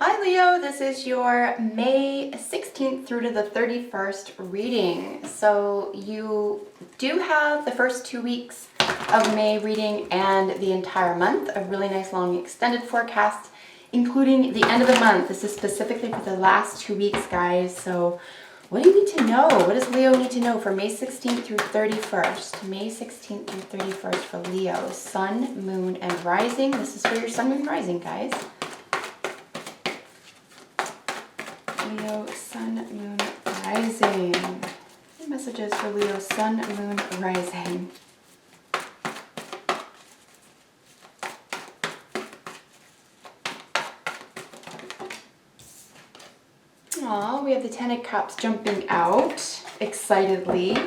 Hi Leo, this is your May 16th through to the 31st reading. So you do have the first 2 weeks of May reading and the entire month, a really nice long extended forecast, including the end of the month. This is specifically for the last 2 weeks, guys. So what do you need to know? What does Leo need to know for May 16th through 31st? May 16th through 31st for Leo, Sun, Moon, and Rising. This is for your Sun, Moon, Rising, guys. Leo, Sun, Moon, Rising. Any messages for Leo, Sun, Moon, Rising? Aw, we have the Ten of Cups jumping out excitedly.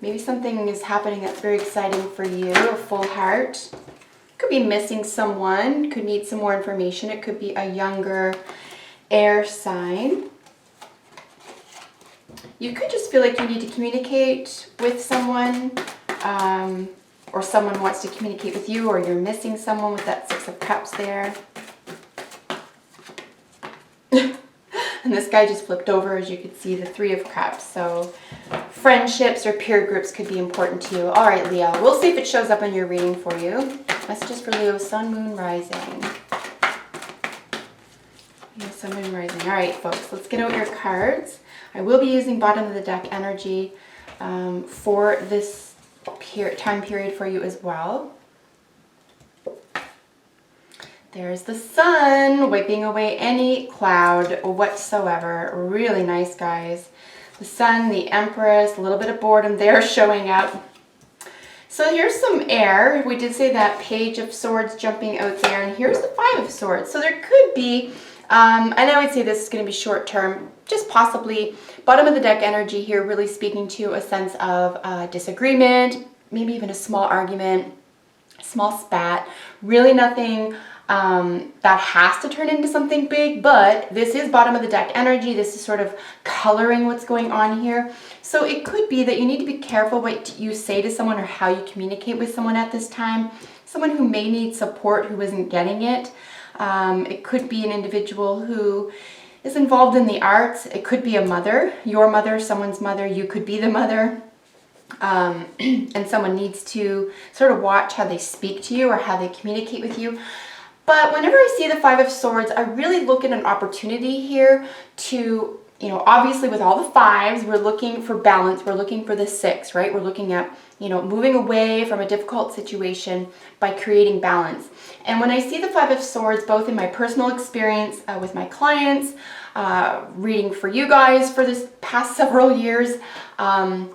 Maybe something is happening that's very exciting for you, a full heart. Could be missing someone, could need some more information. It could be a younger air sign. You could just feel like you need to communicate with someone, or someone wants to communicate with you, or you're missing someone with that Six of Cups there. And this guy just flipped over, as you could see, the Three of Cups. So friendships or peer groups could be important to you. All right, Leo, we'll see if it shows up in your reading for you. Messages for Leo, Sun, Moon, Rising. Sun, Moon, Rising. All right, folks, let's get out your cards. I will be using bottom of the deck energy for this time period for you as well. There's the Sun wiping away any cloud whatsoever. Really nice, guys. The Sun, the Empress, a little bit of boredom there showing up. So here's some air. We did say that Page of Swords jumping out there, and here's the Five of Swords. So there could be, and I would say this is going to be short term, just possibly bottom of the deck energy here, really speaking to a sense of disagreement, maybe even a small argument, small spat, really nothing that has to turn into something big, but this is bottom of the deck energy. This is sort of coloring what's going on here. So it could be that you need to be careful what you say to someone or how you communicate with someone at this time. Someone who may need support who isn't getting it. It could be an individual who is involved in the arts. It could be a mother, your mother, someone's mother. You could be the mother. And someone needs to sort of watch how they speak to you or how they communicate with you. But whenever I see the Five of Swords, I really look at an opportunity here to, obviously with all the fives, we're looking for balance. We're looking for the six, right? We're looking at, moving away from a difficult situation by creating balance. And when I see the Five of Swords, both in my personal experience with my clients, reading for you guys for this past several years, every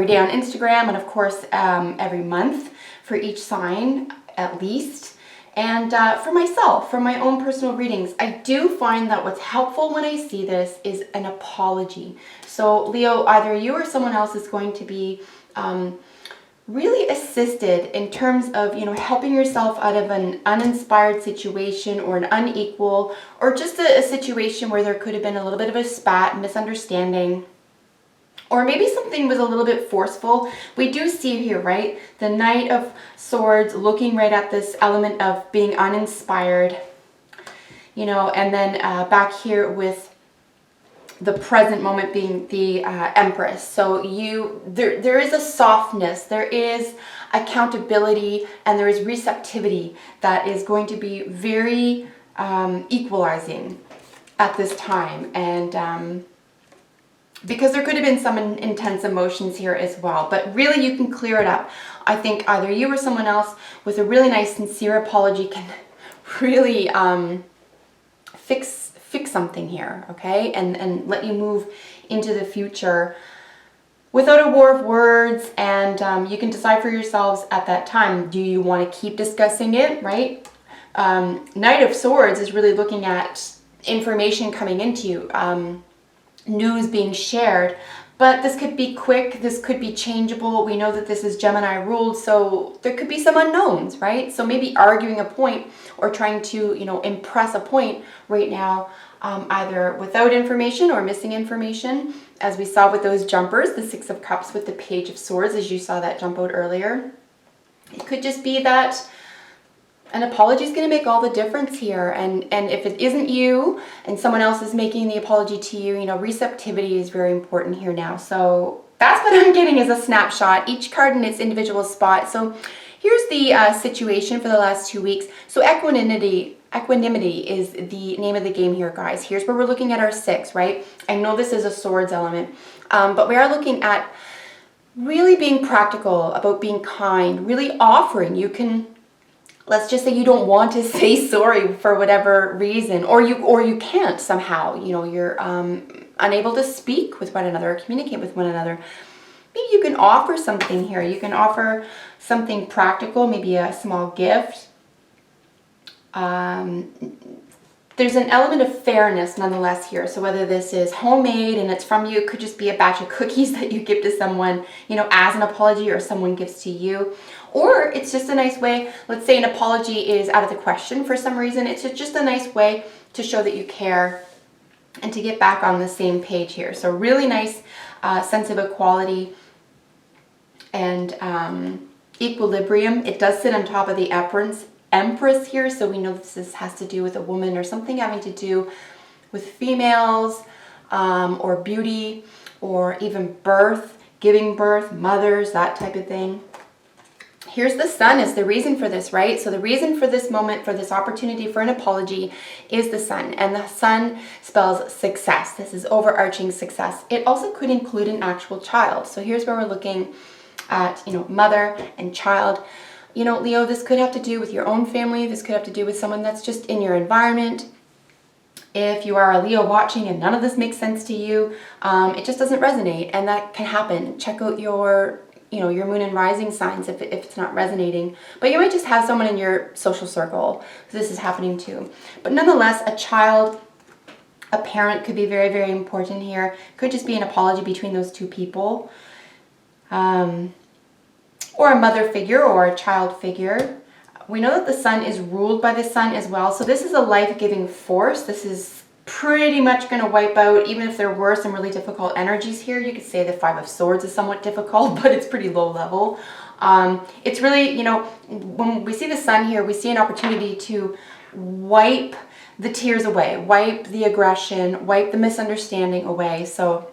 day on Instagram, and of course, every month for each sign at least. And for myself, for my own personal readings, I do find that what's helpful when I see this is an apology. So Leo, either you or someone else is going to be really assisted in terms of, helping yourself out of an uninspired situation or an unequal, or just a situation where there could have been a little bit of a spat, misunderstanding. Or maybe something was a little bit forceful. We do see here, right? The Knight of Swords looking right at this element of being uninspired, and then back here with the present moment being the Empress. So there is a softness, there is accountability, and there is receptivity that is going to be very equalizing at this time. And because there could have been some intense emotions here as well, but really you can clear it up. I think either you or someone else with a really nice sincere apology can really fix something here, okay, and let you move into the future without a war of words. And you can decide for yourselves at that time, do you want to keep discussing it, right? Knight of Swords is really looking at information coming into you, news being shared, but this could be quick, this could be changeable. We know that this is Gemini ruled, so there could be some unknowns, right? So maybe arguing a point or trying to, impress a point right now, either without information or missing information, as we saw with those jumpers, the Six of Cups with the Page of Swords, as you saw that jump out earlier. It could just be that An apology is going to make all the difference here. And if it isn't you and someone else is making the apology to you, you know, receptivity is very important here now. So that's what I'm getting as a snapshot, each card in its individual spot. So here's the situation for the last 2 weeks. So equanimity is the name of the game here, guys. Here's where we're looking at our 6, right? I know this is a swords element, but we are looking at really being practical, about being kind, really offering. You can, let's just say you don't want to say sorry for whatever reason, or you can't somehow, you know, you're unable to speak with one another, or communicate with one another. Maybe you can offer something here. You can offer something practical, maybe a small gift. There's an element of fairness nonetheless here. So whether this is homemade and it's from you, it could just be a batch of cookies that you give to someone, you know, as an apology, or someone gives to you. Or it's just a nice way, let's say an apology is out of the question for some reason. It's just a nice way to show that you care and to get back on the same page here. So really nice sense of equality and equilibrium. It does sit on top of the Empress here, so we know this has to do with a woman or something having to do with females, or beauty, or even birth, giving birth, mothers, that type of thing. Here's the Sun is the reason for this, right? So the reason for this moment, for this opportunity for an apology, is the Sun, and the Sun spells success. This is overarching success. It also could include an actual child. So here's where we're looking at, you know, mother and child. You know, Leo, this could have to do with your own family. This could have to do with someone that's just in your environment. If you are a Leo watching and none of this makes sense to you, it just doesn't resonate, and that can happen. Check out your, you know, your moon and rising signs if it's not resonating. But you might just have someone in your social circle this is happening to. But nonetheless, a child, a parent could be very, very important here. Could just be an apology between those two people. Or a mother figure or a child figure. We know that the Sun is ruled by the Sun as well. So this is a life-giving force. This is pretty much going to wipe out, even if there were some really difficult energies here. You could say the 5 of Swords is somewhat difficult, but it's pretty low level. It's really, you know, when we see the Sun here, we see an opportunity to wipe the tears away, wipe the aggression, wipe the misunderstanding away. So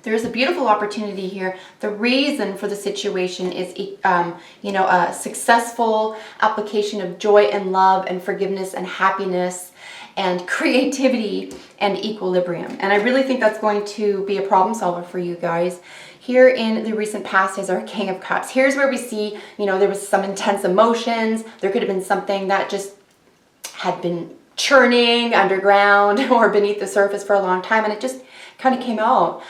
there's a beautiful opportunity here. The reason for the situation is, you know, a successful application of joy and love and forgiveness and happiness and creativity and equilibrium. And I really think that's going to be a problem solver for you guys. Here in the recent past is our King of Cups. Here's where we see, you know, there was some intense emotions. There could have been something that just had been churning underground or beneath the surface for a long time, and it just kind of came out.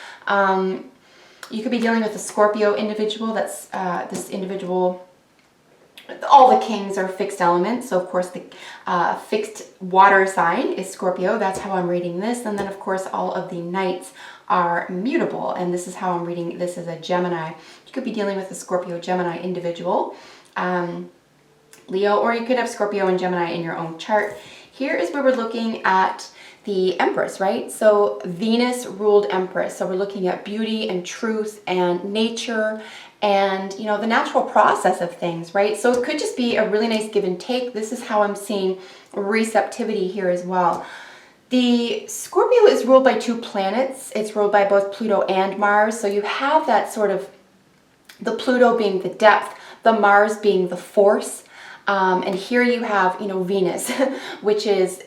You could be dealing with a Scorpio individual. That's this individual, all the kings are fixed elements, so of course the fixed water sign is Scorpio. That's how I'm reading this. And then of course all of the knights are mutable, and this is how I'm reading this as a Gemini. You could be dealing with a Scorpio Gemini individual, Leo, or you could have Scorpio and Gemini in your own chart. Here is where we're looking at the Empress, right? So Venus ruled Empress. So we're looking at beauty and truth and nature and, you know, the natural process of things, right? So it could just be a really nice give and take. This is how I'm seeing receptivity here as well. The Scorpio is ruled by 2 planets. It's ruled by both Pluto and Mars. So you have that sort of, the Pluto being the depth, the Mars being the force. And here you have, you know, Venus, which is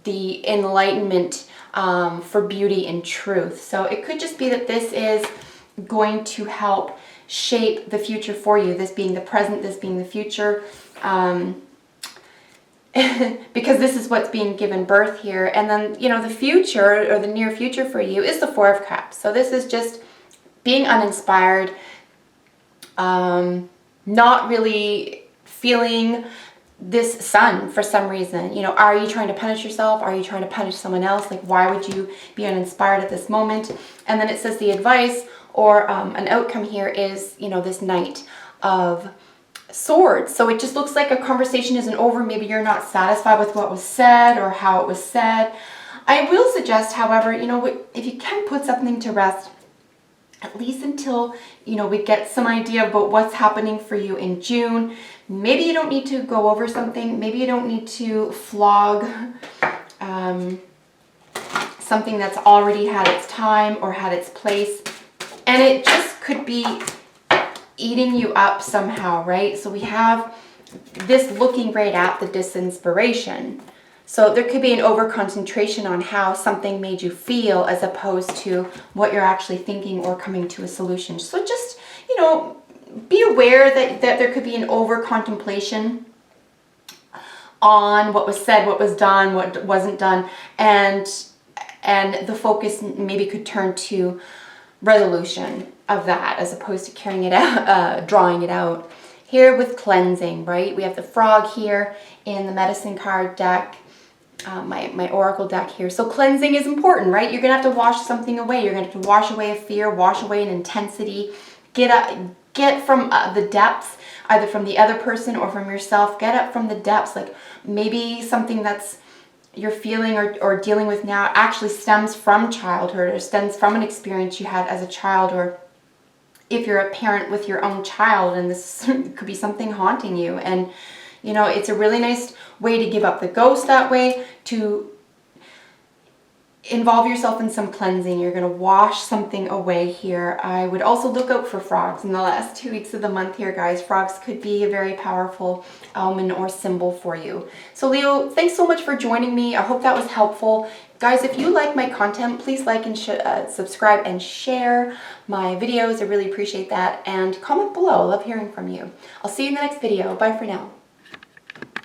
the enlightenment for beauty and truth. So it could just be that this is going to help shape the future for you, this being the present, this being the future, because this is what's being given birth here. And then, you know, the future or the near future for you is the 4 of Cups. So this is just being uninspired, not really feeling this Sun for some reason. You know, are you trying to punish yourself? Are you trying to punish someone else? Like, why would you be uninspired at this moment? And then it says the advice or an outcome here is, you know, this Knight of Swords. So it just looks like a conversation isn't over. Maybe you're not satisfied with what was said or how it was said. I will suggest, however, you know, if you can put something to rest, at least until, you know, we get some idea about what's happening for you in June. maybe you don't need to go over something. Maybe you don't need to flog something that's already had its time or had its place. And it just could be eating you up somehow, right? So we have this looking right at the disinspiration. So there could be an over concentration on how something made you feel as opposed to what you're actually thinking or coming to a solution. So just, you know, be aware that there could be an over contemplation on what was said, what was done, what wasn't done, and the focus maybe could turn to resolution of that as opposed to carrying it out, drawing it out. Here with cleansing, right? We have the frog here in the medicine card deck, my oracle deck here. So cleansing is important, right? You're gonna have to wash something away. You're gonna have to wash away a fear, wash away an intensity, get from the depths, either from the other person or from yourself. Get up from the depths. Like maybe something that's you're feeling or dealing with now actually stems from childhood or stems from an experience you had as a child, or if you're a parent with your own child and this could be something haunting you. And you know, it's a really nice way to give up the ghost that way, to involve yourself in some cleansing. You're going to wash something away here. I would also look out for frogs in the last 2 weeks of the month here, guys. Frogs could be a very powerful omen or symbol for you. So Leo, thanks so much for joining me. I hope that was helpful. Guys, if you like my content, please like and subscribe and share my videos. I really appreciate that. And comment below. I love hearing from you. I'll see you in the next video. Bye for now.